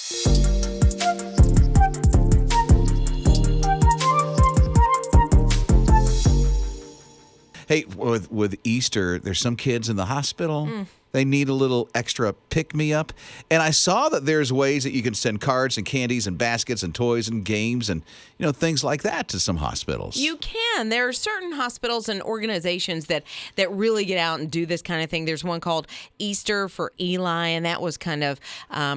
Hey, with Easter, there's some kids in the hospital. They need a little extra pick-me-up. And I saw that there's ways that you can send cards and candies and baskets and toys and games and, things like that to some hospitals. You can. There are certain hospitals and organizations that really get out and do this kind of thing. There's one called Easter for Eli, and that was kind of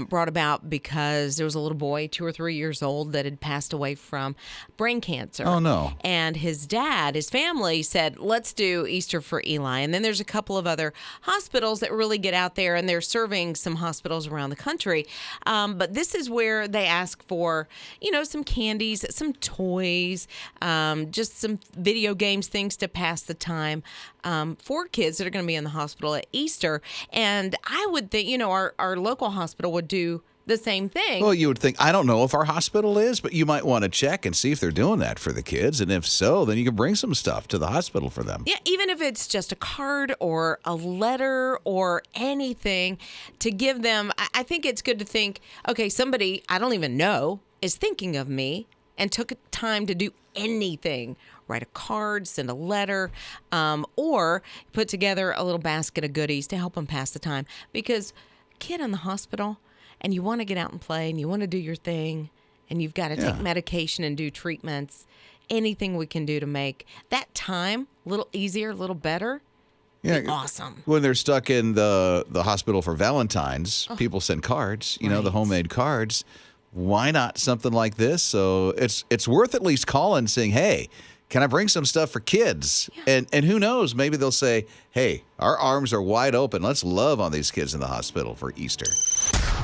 brought about because there was a little boy, 2 or 3 years old, that had passed away from brain cancer. Oh, no. And his family said, let's do Easter for Eli. And then there's a couple of other hospitals that really get out there, and they're serving some hospitals around the country. But this is where they ask for, some candies, some toys, just some video games, things to pass the time for kids that are going to be in the hospital at Easter. And I would think, our local hospital would do the same thing. Well, you would think, I don't know if our hospital is, but you might want to check and see if they're doing that for the kids. And if so, then you can bring some stuff to the hospital for them. Yeah, even if it's just a card or a letter or anything to give them. I think it's good to think, okay, somebody I don't even know is thinking of me and took time to do anything. Write a card, send a letter, or put together a little basket of goodies to help them pass the time. Because kid in the hospital, and you want to get out and play, and you want to do your thing, and you've got to take medication and do treatments, anything we can do to make that time a little easier, a little better, be awesome. When they're stuck in the hospital for Valentine's, people send cards, the homemade cards. Why not something like this? So it's worth at least calling, saying, hey, can I bring some stuff for kids? Yeah. And who knows, maybe they'll say, hey, our arms are wide open. Let's love on these kids in the hospital for Easter.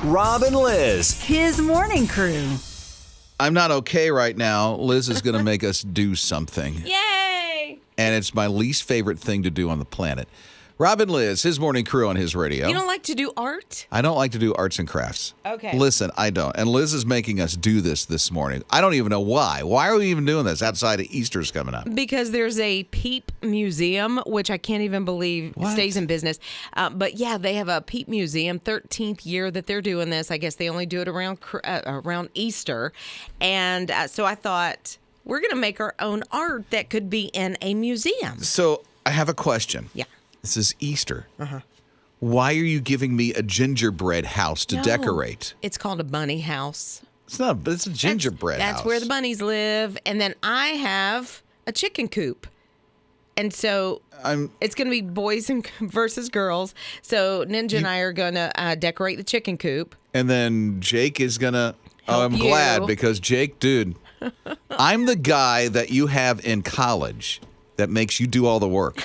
Rob and Liz. His morning crew. I'm not okay right now. Liz is going to make us do something. Yay! And it's my least favorite thing to do on the planet. Rob and Liz, his morning crew on his radio. You don't like to do art? I don't like to do arts and crafts. Okay. Listen, I don't. And Liz is making us do this morning. I don't even know why. Why are we even doing this outside of Easter's coming up? Because there's a Peep Museum, which I can't even believe stays in business. But yeah, they have a Peep Museum, 13th year that they're doing this. I guess they only do it around Easter. And so I thought, we're going to make our own art that could be in a museum. So I have a question. Yeah. This is Easter. Why are you giving me a gingerbread house to decorate? It's called a bunny house. It's not, but it's a gingerbread house. That's where the bunnies live. And then I have a chicken coop. And so it's going to be boys versus girls. So Ninja and I are going to decorate the chicken coop. And then Jake is going to... Oh, I'm glad because Jake, dude, I'm the guy that you have in college that makes you do all the work.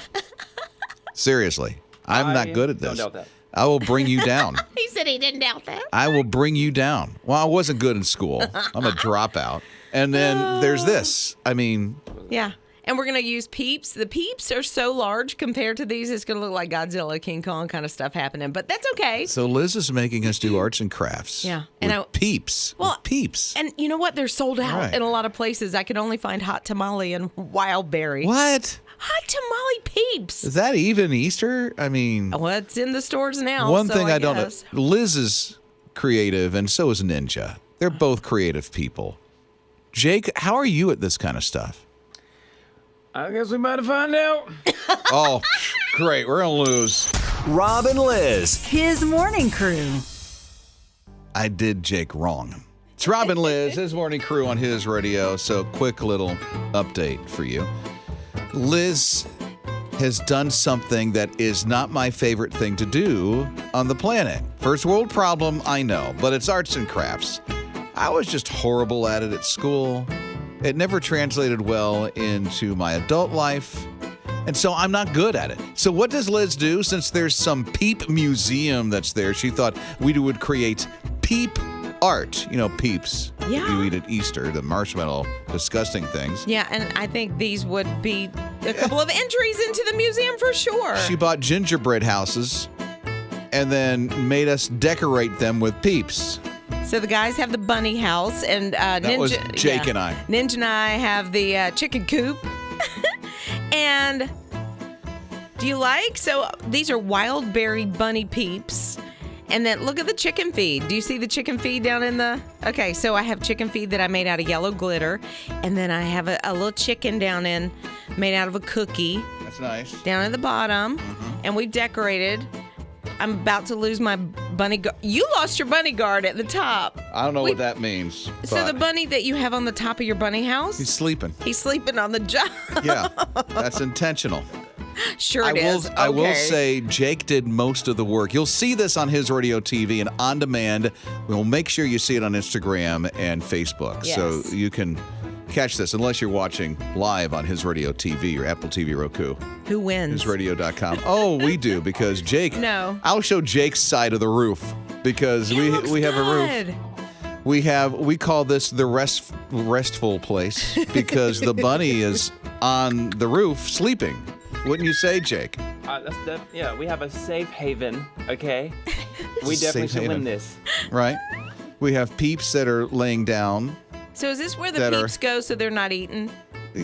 Seriously, I'm not good at this. Don't doubt that. I will bring you down. He said he didn't doubt that. I will bring you down. Well, I wasn't good in school. I'm a dropout. And then there's this. I mean... Yeah. And we're going to use Peeps. The Peeps are so large compared to these, it's going to look like Godzilla, King Kong kind of stuff happening. But that's okay. So Liz is making us do arts and crafts. Yeah. And Peeps. Well, Peeps. And you know what? They're sold out in a lot of places. I could only find hot tamale and wild berry. What? Hot tamale Peeps. Is that even Easter? I mean... Well, it's in the stores now. One thing I don't know. Liz is creative, and so is Ninja. They're both creative people. Jake, how are you at this kind of stuff? I guess we might find out. Oh, great. We're going to lose. Rob and Liz. His morning crew. I did Jake wrong. It's Rob and Liz, his morning crew on his radio. So quick little update for you. Liz has done something that is not my favorite thing to do on the planet. First world problem, I know, but it's arts and crafts. I was just horrible at it at school. It never translated well into my adult life, and so I'm not good at it. So what does Liz do? Since there's some Peep Museum that's there, she thought we would create Peep Art. You know, Peeps. Yeah. You eat at Easter, the marshmallow, disgusting things. Yeah, and I think these would be a couple of entries into the museum for sure. She bought gingerbread houses and then made us decorate them with Peeps. So the guys have the bunny house, and Ninja was Jake and I. Ninja and I have the chicken coop. And do you like? So these are wild berry bunny Peeps. And then look at the chicken feed. Do you see the chicken feed down in the... Okay, so I have chicken feed that I made out of yellow glitter. And then I have a little chicken made out of a cookie. That's nice. Down at the bottom. And we've decorated. I'm about to lose my bunny guard. You lost your bunny guard at the top. I don't know what that means. So the bunny that you have on the top of your bunny house? He's sleeping. He's sleeping on the job. Yeah, that's intentional. Sure it is. I will Okay. say Jake did most of the work. You'll see this on his radio TV and on demand. We'll make sure you see it on Instagram and Facebook. Yes. So you can catch this unless you're watching live on his radio TV or Apple TV Roku. Who wins? Hysradio.com. Oh, we do because Jake. No. I'll show Jake's side of the roof because It looks we have a roof. good. We call this the restful place because the bunny is on the roof sleeping. Wouldn't you say, Jake? We have a safe haven, okay? We Safe definitely should haven. win this. Right? We have peeps that are laying down. So is this where the That are- peeps go so they're not eaten?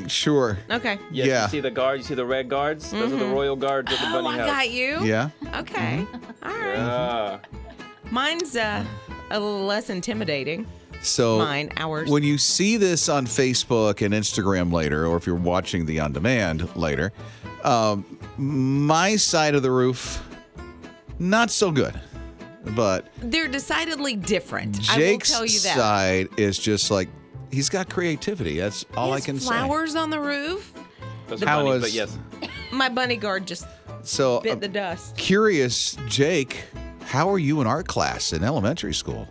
Sure. Okay. Yes, Yeah. You see the guards? You see the red guards? Those are the royal guards of the Oh, bunny I house. got you. Yeah. Okay. All right. Yeah. Mine's a little less intimidating. So Ours. when you see this on Facebook and Instagram later, or if you're watching the on demand later, my side of the roof, not so good. But They're decidedly different. Jake's I will tell you that. side is just like, he's got creativity. That's all He I has can say. flowers on the roof. Those are How bunnies, was- but yes. My bunny guard just So bit the dust. curious, Jake, how are you in art class in elementary school?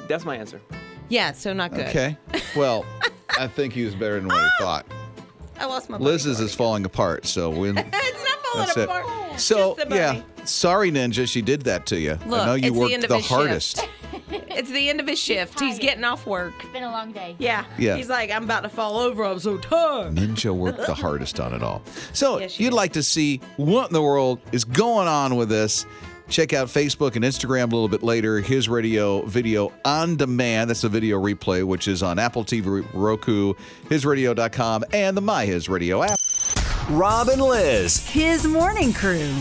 That's my answer. Yeah, so not good. Okay. Well, I think he was better than what he thought. I lost my bunny Liz's is falling apart, so we. It's not falling That's it. apart. So Just the yeah, bunny. sorry, Ninja, she did that to you. Look, I know you it's the worked end of the his hardest. shift. It's the end of his shift. He's getting off work. It's been a long day. Yeah. Yeah. He's like, I'm about to fall over. I'm so tired. Ninja worked the hardest on it all. So Yes, she you'd did. like to see what in the world is going on with this. Check out Facebook and Instagram a little bit later. His Radio video on demand. That's a video replay, which is on Apple TV, Roku, hysradio.com, and the My His Radio app. Rob and Liz. His morning crew.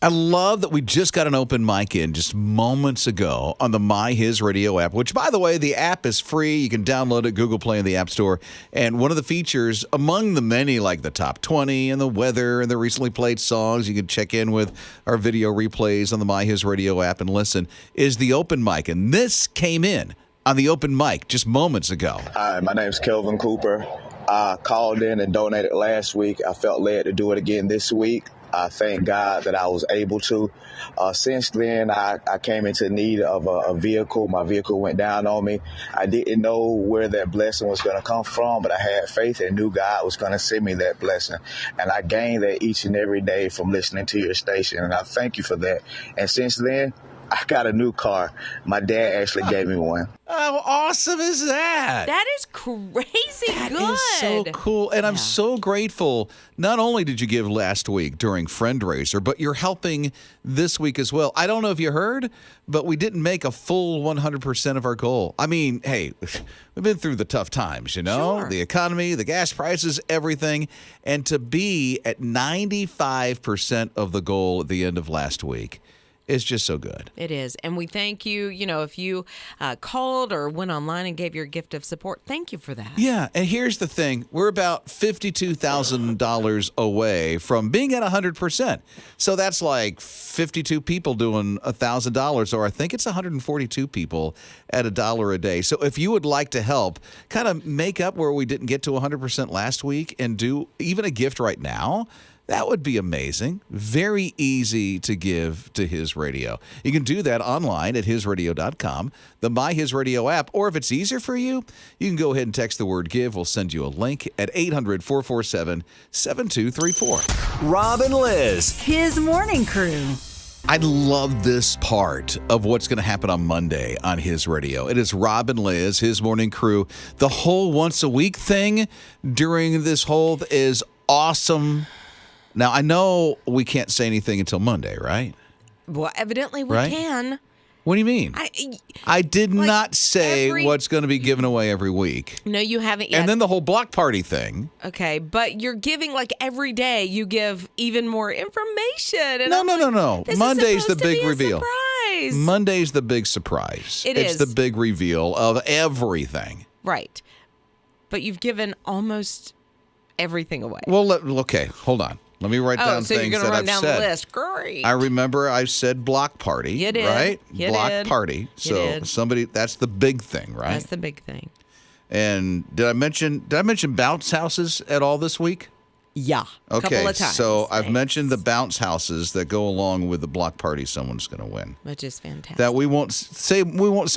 I love that we just got an open mic in just moments ago on the My His Radio app, which, by the way, the app is free. You can download it, Google Play and the App Store. And one of the features, among the many, like the top 20 and the weather and the recently played songs, you can check in with our video replays on the My His Radio app and listen, is the open mic. And this came in on the open mic just moments ago. Hi, my name's Kelvin Cooper. I called in and donated last week. I felt led to do it again this week. I thank God that I was able to. Since then, I came into need of a vehicle. My vehicle went down on me. I didn't know where that blessing was going to come from, but I had faith and knew God was going to send me that blessing. And I gained that each and every day from listening to your station. And I thank you for that. And since then, I got a new car. My dad actually gave me one. How awesome is that? That is crazy That good. is so cool. And I'm so grateful. Not only did you give last week during Friendraiser, but you're helping this week as well. I don't know if you heard, but we didn't make a full 100% of our goal. I mean, hey, we've been through the tough times, you know, Sure. the economy, the gas prices, everything. And to be at 95% of the goal at the end of last week is just so good. It is. And we thank you. You know, if you called or went online and gave your gift of support, thank you for that. Yeah, and here's the thing. We're about $52,000 away from being at 100%. So that's like 52 people doing $1,000, or I think it's 142 people at $1 a day. So if you would like to help kind of make up where we didn't get to 100% last week and do even a gift right now, that would be amazing. Very easy to give to His Radio. You can do that online at hysradio.com, the My His Radio app, or if it's easier for you, you can go ahead and text the word give. We'll send you a link at 800-447-7234. Rob and Liz. His morning crew. I love this part of what's going to happen on Monday on His Radio. It is Rob and Liz, His morning crew. The whole once a week thing during this whole is awesome. Now, I know we can't say anything until Monday, right? Well, evidently we Right? can. What do you mean? I did not say what's going to be given away every week. No, you haven't yet. And then the whole block party thing. Okay, but you're giving like every day. You give even more information. And No. This Monday's is the supposed to big be a reveal. Surprise. Monday's the big surprise. It's the big reveal of everything. Right. But you've given almost everything away. Well, okay, hold on. Let me write down so things you're that gonna I've run down said. the list. Great. I remember I said block party. You did. Right? You block did. party. You So did. that's the big thing, right? That's the big thing. And did I mention bounce houses at all this week? Yeah. A Okay, couple of times. so I've Thanks. mentioned the bounce houses that go along with the block party someone's going to win. Which is fantastic. That we won't say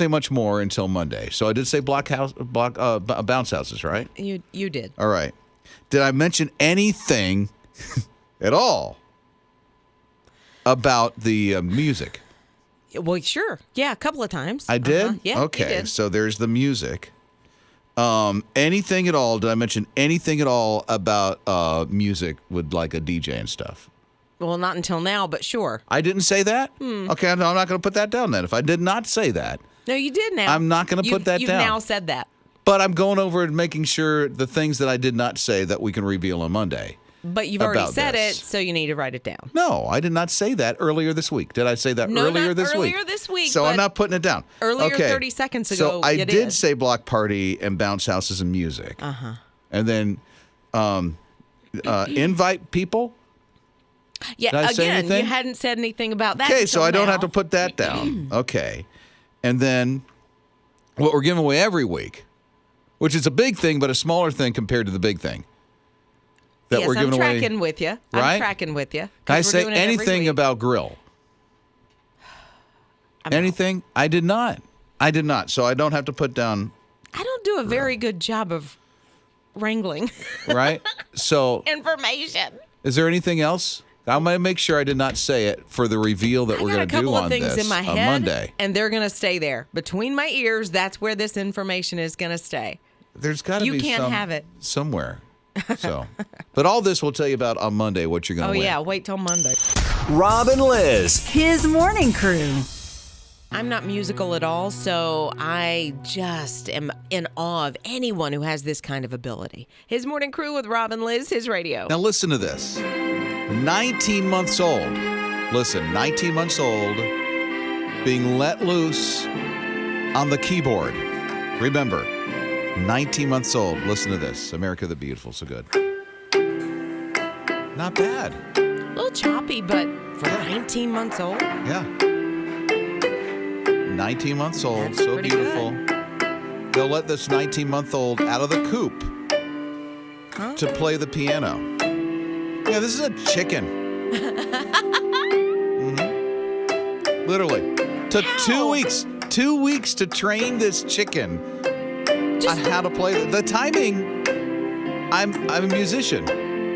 much more until Monday. So I did say bounce houses, right? You did. All right. Did I mention anything at all about the music? Well, sure. Yeah, a couple of times. I did? Uh-huh. Yeah, Okay, you did. so there's the music. Anything at all? Did I mention anything at all about music with like a DJ and stuff? Well, not until now, but sure. I didn't say that? Hmm. Okay, I'm not going to put that down then. If I did not say that, No, you did now. I'm not gonna put that you've down. You've now said that. but I'm going over and making sure the things that I did not say that we can reveal on Monday. But you've already about said this. it, so you need to write it down. No, I did not say that earlier this week. Did I say that No, earlier not this week? earlier this week, So I'm but not putting it down. earlier, okay. 30 seconds ago, So I you did did. say block party and bounce houses and music. Uh-huh. And then invite people. Yeah, Did I say again, anything? you hadn't said anything about that. Okay, so until I don't now. have to put that down. Okay. And then what we're giving away every week, which is a big thing, but a smaller thing compared to the big thing. That Yes, we're giving I'm away. tracking with you. Right? I'm tracking with you. Can I say anything about grill? Anything? I did not. I did not. So I don't have to put down, I don't do a very good job of wrangling right? So information. is there anything else? I'm going to make sure I did not say it for the reveal that I we're got going a to do couple of on things this in my on head, Monday. and they're going to stay there between my ears. That's where this information is going to stay. There's got to You be can't have it. somewhere. So, but all this we'll tell you about on Monday. What you're going Oh to win. yeah, wait till Monday. Rob and Liz. His morning crew. I'm not musical at all, so I just am in awe of anyone who has this kind of ability. His morning crew with Rob and Liz, his radio. Now listen to this. 19 months old. Listen, 19 months old, being let loose on the keyboard. Remember, 19 months old. Listen to this. America the Beautiful. So good. Not bad. A little choppy, but for 19 months old, Yeah. 19 months old. That's So pretty beautiful. They'll let this 19-month-old out of the coop to play the piano. Yeah, this is a chicken. Literally. Took 2 weeks. 2 weeks to train this chicken on how to play the timing. I'm a musician,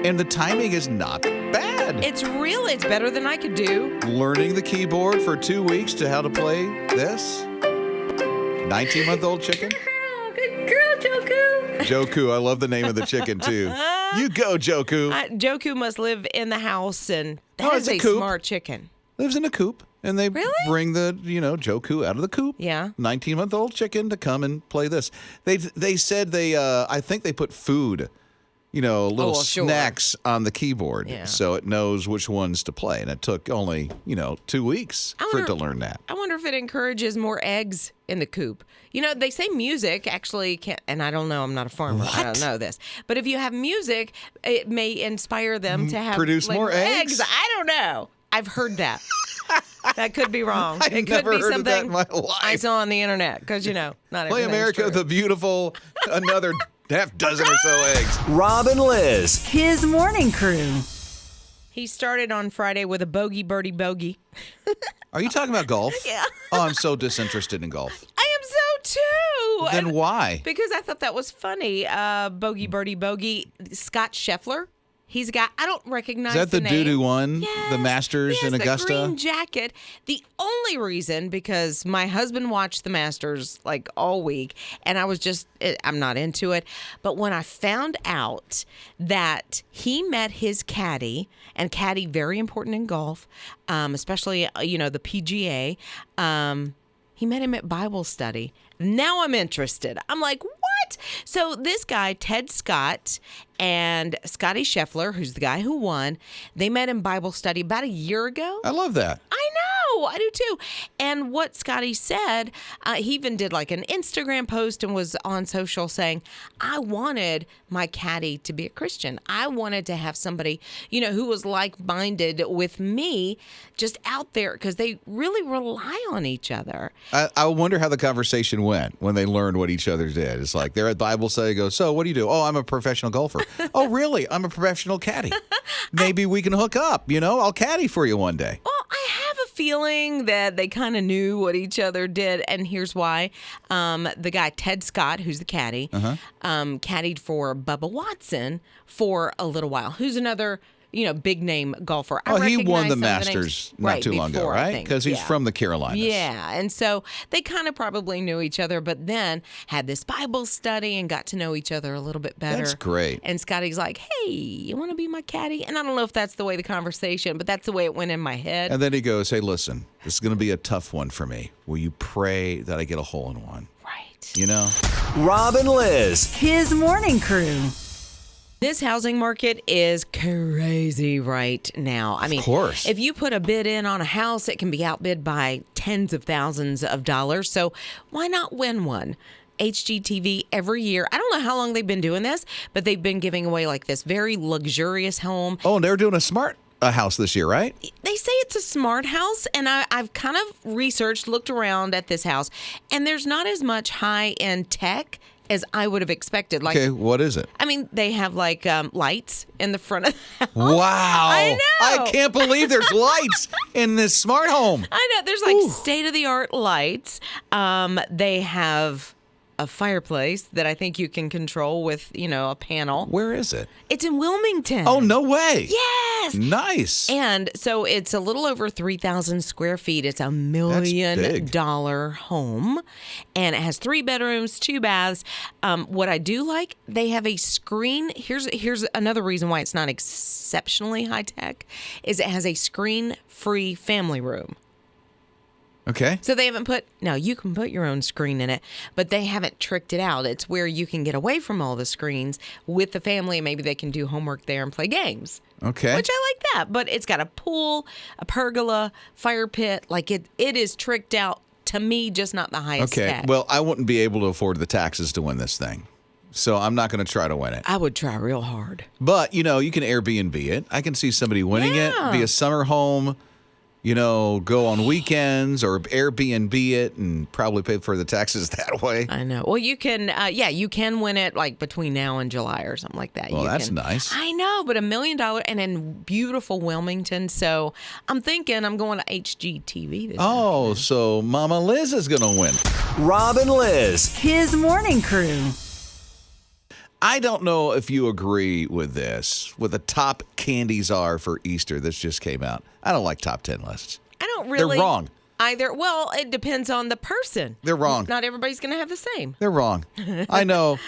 and the timing is not bad. it's real. It's better than I could do. Learning the keyboard for 2 weeks to how to play this. 19-month-old chicken. Good girl, Joku. Joku, I love the name of the chicken too. You go, Joku. Joku must live in the house, and No, that's it's a a coop. smart chicken. Lives in a coop, and they Really? bring the Joku out of the coop. Yeah. 19-month-old chicken to come and play this. They said I think they put food, little well, sure. snacks on the keyboard, Yeah. so it knows which ones to play. And it took only 2 weeks for it to learn that. I wonder if it encourages more eggs in the coop. They say music actually can, and I don't know, I'm not a farmer. I don't know this. But if you have music, it may inspire them to have Produce more eggs? I don't know. I've heard that. That could be wrong. I've it could never be heard of something that in my life. I saw on the internet because not Play everything's America true. the Beautiful, another half dozen or so eggs. Rob and Liz. His morning crew. He started on Friday with a bogey, birdie, bogey. Are you talking about golf? Yeah. Oh, I'm so disinterested in golf. I am so too. Then And- why? Because I thought that was funny. Bogey, birdie, bogey. Scott Scheffler. He's a guy I don't recognize. Is that the name. dude who won the Yes, Masters he has in Augusta? The green jacket. The only reason, because my husband watched the Masters like all week, and I was I'm not into it. But when I found out that he met his caddy, and caddy very important in golf, especially the PGA. He met him at Bible study. Now I'm interested. I'm like, what? So this guy, Ted Scott, and Scotty Scheffler, who's the guy who won, they met in Bible study about a year ago. I love that. I know. I do too. And what Scotty said, he even did like an Instagram post and was on social saying, I wanted my caddy to be a Christian. I wanted to have somebody, who was like-minded with me just out there because they really rely on each other. I wonder how the conversation went when they learned what each other did. It's like they're at Bible study, go, so what do you do? Oh, I'm a professional golfer. Oh, really? I'm a professional caddy. Maybe we can hook up, I'll caddy for you one day. Well, I have a feeling that they kind of knew what each other did, and here's why. The guy, Ted Scott, who's the caddy, caddied for Bubba Watson for a little while, who's another big name golfer. Oh, he won the recognize some of Masters names not too long ago, before, I right? think. Because he's Yeah. from the Carolinas. Yeah, and so they kind of probably knew each other, but then had this Bible study and got to know each other a little bit better. That's great. And Scotty's like, hey, you want to be my caddy? And I don't know if that's the way the conversation, but that's the way it went in my head. And then he goes, hey, listen, this is going to be a tough one for me. Will you pray that I get a hole in one? Right. Rob and Liz. His morning crew. This housing market is crazy right now. I mean, Of course. if you put a bid in on a house, it can be outbid by tens of thousands of dollars. So why not win one? HGTV every year. I don't know how long they've been doing this, but they've been giving away like this very luxurious home. Oh, and they're doing a smart house this year, right? They say it's a smart house, and I've kind of looked around at this house, and there's not as much high-end tech as I would have expected. Like, Okay, what is it? I mean, they have like lights in the front of the house. Wow. I know. I can't believe there's lights in this smart home. I know. There's like state-of-the-art lights. They have a fireplace that I think you can control with, a panel. Where is it? It's in Wilmington. Oh, no way. Yes. Nice. And so it's a little over 3,000 square feet. It's $1 big. million home. And it has 3 bedrooms, 2 baths. What I do like, they have a screen. Here's another reason why it's not exceptionally high tech, is it has a screen-free family room. Okay. So they haven't you can put your own screen in it, but they haven't tricked it out. It's where you can get away from all the screens with the family, and maybe they can do homework there and play games. Okay. Which I like that. But it's got a pool, a pergola, fire pit. Like it is tricked out to me, just not the highest Okay. tech. Well, I wouldn't be able to afford the taxes to win this thing. So I'm not going to try to win it. I would try real hard. But, you can Airbnb it. I can see somebody winning it, be a summer home, go on weekends or Airbnb it and probably pay for the taxes that way. I know. Well, you can, you can win it like between now and July or something like that. Well, that's nice. I know, but $1 million and in beautiful Wilmington. So I'm thinking I'm going to HGTV this Oh, so Mama Liz is going to win. Rob and Liz. His morning crew. I don't know if you agree with this, what the top candies are for Easter. This just came out. I don't like top 10 lists. I don't really. They're wrong. Either. Well, it depends on the person. They're wrong. Not everybody's going to have the same. They're wrong. I know.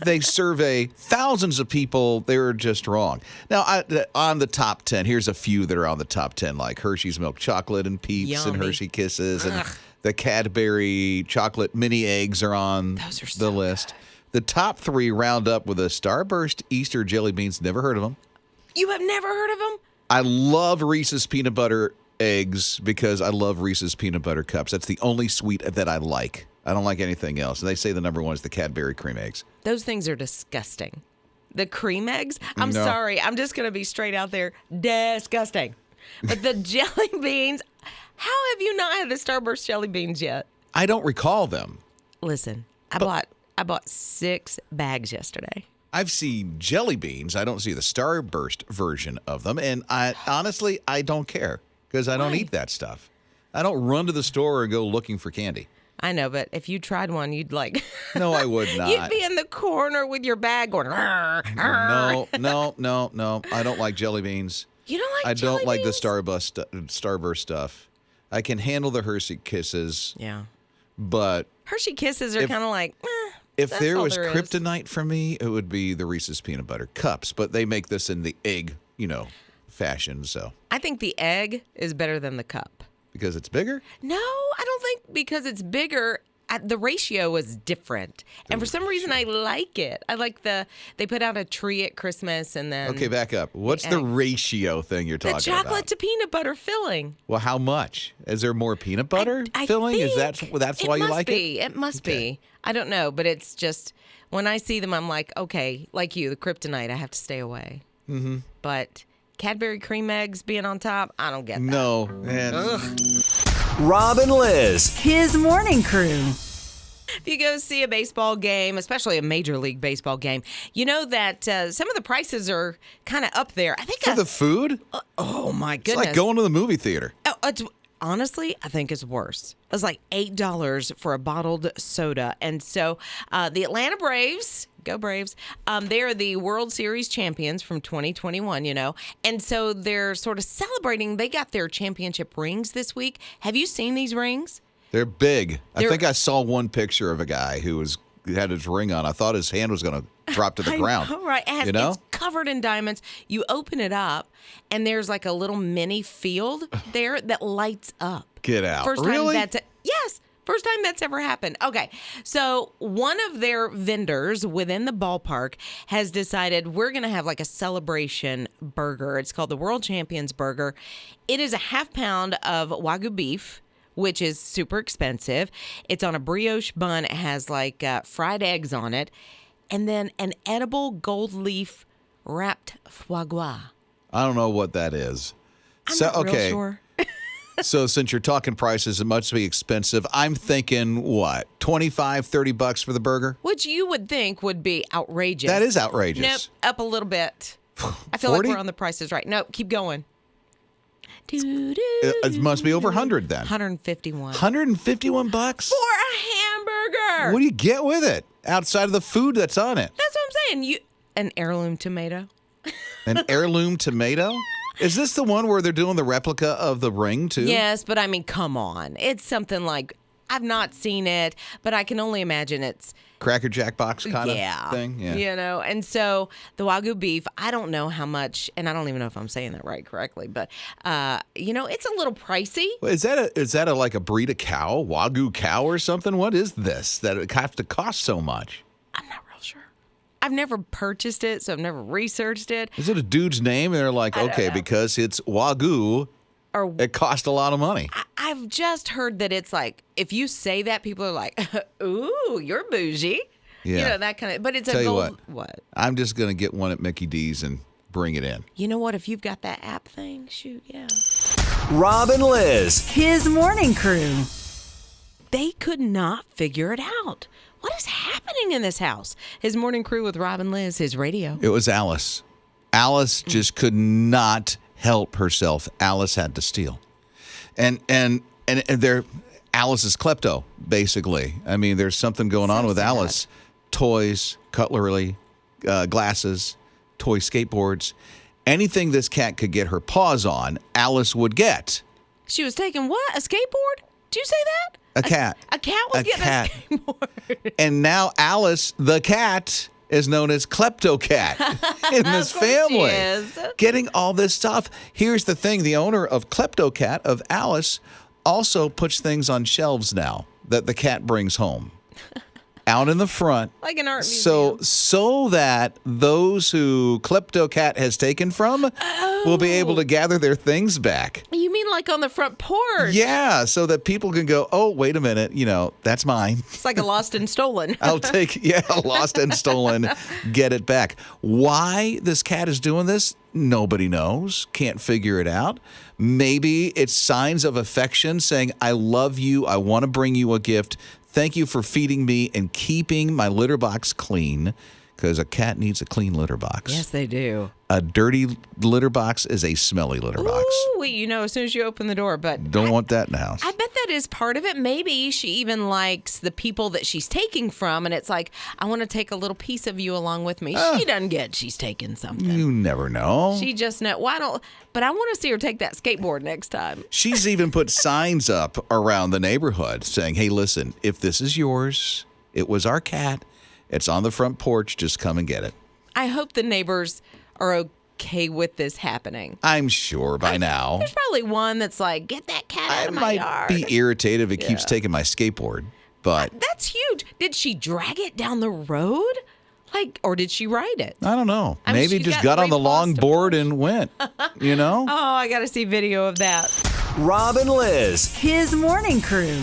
They survey thousands of people. They're just wrong. Now, on the top 10, here's a few that are on the top 10, like Hershey's Milk Chocolate and Peeps and Yummy. Hershey Kisses. And the Cadbury Chocolate Mini Eggs are on Those are the so list. The top 3 round up with a Starburst Easter Jelly Beans. Never heard of them. You have never heard of them? I love Reese's Peanut Butter Eggs because I love Reese's Peanut Butter Cups. That's the only sweet that I like. I don't like anything else. And they say the number 1 is the Cadbury Cream Eggs. Those things are disgusting. The cream eggs? I'm No. sorry. I'm just going to be straight out there. Disgusting. But the jelly beans, how have you not had the Starburst jelly beans yet? I don't recall them. Listen, I bought 6 bags yesterday. I've seen jelly beans. I don't see the Starburst version of them. And I honestly don't care because I don't Why? eat that stuff. I don't run to the store and go looking for candy. I know, but if you tried one, you'd like... No, I would not. You'd be in the corner with your bag going... "Arr, arr." No. I don't like jelly beans. You don't like I jelly don't like the beans? Starburst stuff. I can handle the Hershey Kisses, Yeah. but Hershey Kisses are kind of like... if that's there all was there is. kryptonite for me, it would be the Reese's Peanut Butter Cups. But they make this in the egg, fashion. So I think the egg is better than the cup. Because it's bigger? No, I don't think because it's bigger. The ratio is different. And for some reason, I like it. I like they put out a tree at Christmas and then. Okay, back up. What's the ratio thing you're talking the about? chocolate to peanut butter filling. Well, how much? Is there more peanut butter I filling? think That's why you like it? It must be. I don't know, but it's just when I see them, I'm like, okay, like you, the kryptonite, I have to stay away. Mm-hmm. But Cadbury cream eggs being on top, I don't get that. No. Man. Rob and Liz. His morning crew. If you go see a baseball game, especially a Major League Baseball game, you know that some of the prices are kind of up there. I think For the food? oh my It's goodness. like going to the movie theater. Honestly, I think it's worse. It's like $8 for a bottled soda. And so the Atlanta Braves, go Braves, they are the World Series champions from 2021, you know. And so they're sort of celebrating. They got their championship rings this week. Have you seen these rings? They're big. I think I saw one picture of a guy who had his ring on. I thought his hand was going to drop to the ground. All right. It's covered in diamonds. You open it up, and there's like a little mini field there that lights up. Get out. First Really? time First time that's ever happened. Okay. So one of their vendors within the ballpark has decided we're going to have like a celebration burger. It's called the World Champions Burger. It is a half pound of Wagyu beef, which is super expensive. It's on a brioche bun. It has like fried eggs on it. And then an edible gold leaf wrapped foie gras. I don't know what that is. I'm not real sure. So since you're talking prices, it must be expensive. I'm thinking, what, $25, $30 for the burger? Which you would think would be outrageous. That is outrageous. Nope, up a little bit. I feel 40? like we're on the prices right. Nope, keep going. It must be over 100 then. 151. $151? For a hamburger. What do you get with it outside of the food that's on it? That's what I'm saying. An heirloom tomato. An heirloom tomato? Is this the one where they're doing the replica of the ring too? Yes, but I mean, come on. It's something like, I've not seen it, but I can only imagine it's Cracker Jack box kind of thing? Yeah. You know, and so the Wagyu beef, I don't know how much, and I don't even know if I'm saying that correctly, but, you know, it's a little pricey. Is that like a breed of cow, Wagyu cow or something? What is this that it have to cost so much? I'm not real sure. I've never purchased it, so I've never researched it. Is it a dude's name? And they're like, okay, because it's Wagyu, or it cost a lot of money. I've just heard that it's like, if you say that, people are like, ooh, you're bougie. Yeah. You know, that kind of, but it's Tell a you gold, what? I'm just going to get one at Mickey D's and bring it in. You know what? If you've got that app thing, shoot, yeah. Rob and Liz. His morning crew. They could not figure it out. What is happening in this house? His morning crew with Rob and Liz, his radio. It was Alice. Alice just could not help herself. Alice had to steal. And they're Alice's klepto, basically. I mean, there's something going on with Alice. Toys, cutlery, glasses, toy skateboards. Anything this cat could get her paws on, Alice would get. She was taking what? A skateboard? Did you say that? A cat. A cat was getting a skateboard. And now Alice, the cat, is known as leptocat in this family. She is. Getting all this stuff. Here's the thing. The owner of leptocat, of Alice, also puts things on shelves now that the cat brings home. Out in the front. Like an art museum. So that those who kleptocat has taken from will be able to gather their things back. You mean like on the front porch? Yeah, so that people can go, oh, wait a minute, that's mine. It's like a lost and stolen. I'll take, lost and stolen, get it back. Why this cat is doing this, nobody knows. Can't figure it out. Maybe it's signs of affection saying, I love you. I want to bring you a gift. Thank you for feeding me and keeping my litter box clean, because a cat needs a clean litter box. Yes, they do. A dirty litter box is a smelly litter box. Ooh, as soon as you open the door, but don't want that in the house. I bet that is part of it. Maybe she even likes the people that she's taking from, and it's like, I want to take a little piece of you along with me. She doesn't get she's taking something. You never know. She just know. But I want to see her take that skateboard next time. She's even put signs up around the neighborhood saying, hey, listen, if this is yours, it was our cat, it's on the front porch, just come and get it. I hope the neighbors are okay with this happening. I'm sure by now. There's probably one that's like, get that cat out I of my might yard. be irritated if it keeps taking my skateboard, but That's huge. Did she drag it down the road? Or did she ride it? I don't know. I mean, Maybe she's just got got on the three long paws to board and went, you know? Oh, I got to see video of that. Rob and Liz. His morning crew.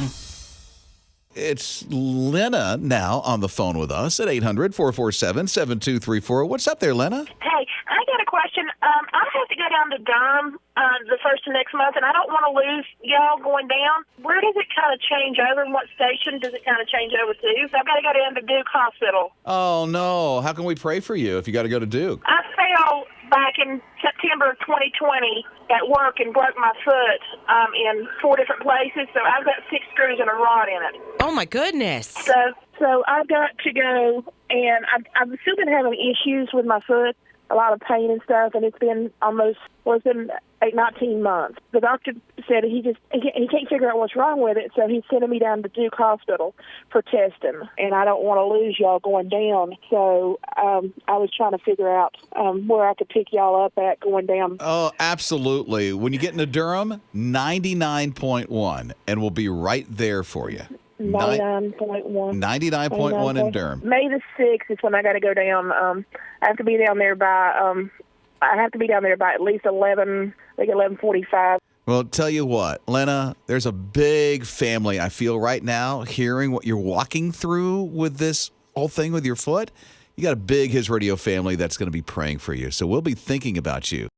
It's Lena now on the phone with us at 800-447-7234. What's up there, Lena? Hey, I got a question. I have to go down to Durham the first of next month, and I don't want to lose y'all going down. Where does it kind of change over? What station does it kind of change over to? So I've got to go down to Duke Hospital. Oh, no. How can we pray for you if you got to go to Duke? I fell back in September of 2020 at work and broke my foot in 4 different places, so I've got 6 screws and a rod in it. Oh, my goodness. So I've got to go, and I've still been having issues with my foot, a lot of pain and stuff, and it's been it's been 19 months. The doctor said he can't figure out what's wrong with it, so he's sending me down to Duke Hospital for testing, and I don't want to lose y'all going down. So I was trying to figure out where I could pick y'all up at going down. Oh, absolutely. When you get into Durham, 99.1, and we'll be right there for you. 99.1. 99.1 in Durham. May the 6th is when I got to go down. I have to be down there by at least 11:45. Well, tell you what, Lena, there's a big family, I feel, right now, hearing what you're walking through with this whole thing with your foot. You got a big His Radio family that's going to be praying for you. So we'll be thinking about you.